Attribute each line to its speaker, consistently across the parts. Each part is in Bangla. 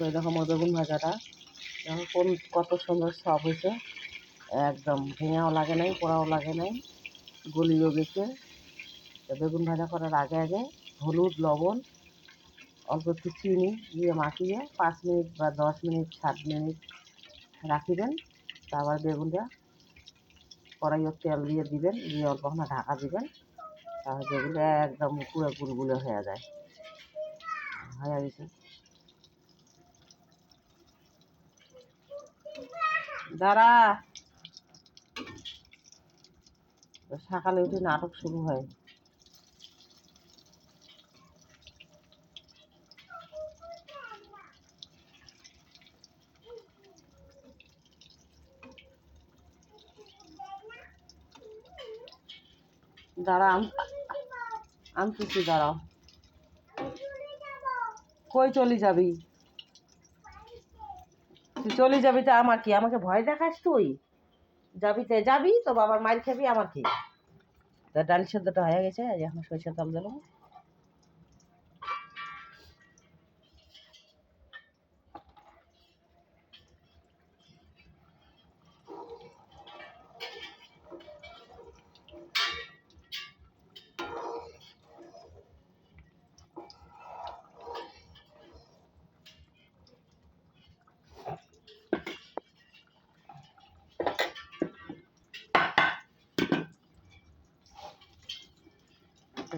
Speaker 1: তো এরকম বেগুন ভাজাটা কোন কত সুন্দর সব হয়েছে, একদম ভেঙেও লাগে নাই, পোড়াও লাগে নাই, গলিও গেছে। তো বেগুন ভাজা করার আগে আগে হলুদ লবণ অল্প একটু চিনি দিয়ে মাখিয়ে 5 মিনিট বা 10 মিনিট 7 মিনিট রাখিবেন। তারপর বেগুনটা কড়াইয়ে তেল দিয়ে দিবেন, দিয়ে অল্পক্ষণ ঢাকা দিবেন। তাহলে বেগুনটা একদম পুরো গুলগুলো হয়ে যায়, হয়ে গেছে। দাঁড়া, সকালে উঠে নাটক শুরু হয়। দাঁড়া, আনতেছি, দাঁড়াও। কই চলে যাবি? তুই চলে যাবি তো আমার কি? আমাকে ভয় দেখাস তুই? যাবি তো যাবি, তো বাবার মার খাবি, আমার কি? তা ডাল সেদ্ধটা হয়ে গেছে, এখন সরিষার তেল দিলাম।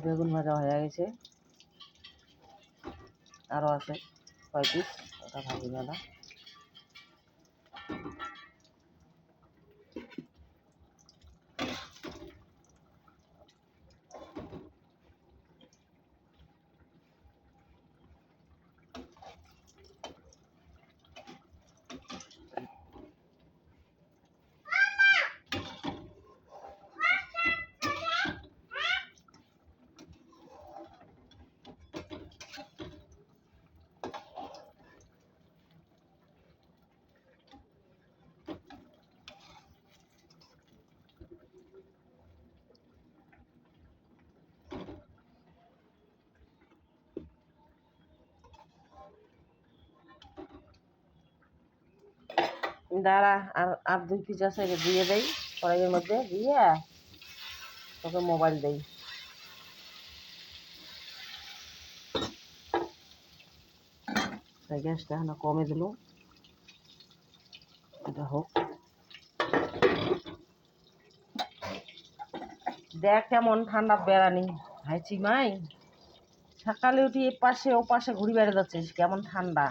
Speaker 1: বেগুন ভাজা হয়ে গেছে, আরও আছে 5 পিস, ওটা ভাজি মেলা। দাঁড়া, আর 2 পিস আছে, দিয়ে দেই কড়াইয়ের মধ্যে, দিয়ে তোকে মোবাইল দেই। গ্যাসটা এখন কমে দিল, এটা হোক। দেখ কেমন ঠান্ডা বেড়ানি, হাই চিমাই, সকালে উঠি এ পাশে ও পাশে ঘুরে বেড়ে যাচ্ছিস, কেমন ঠান্ডা।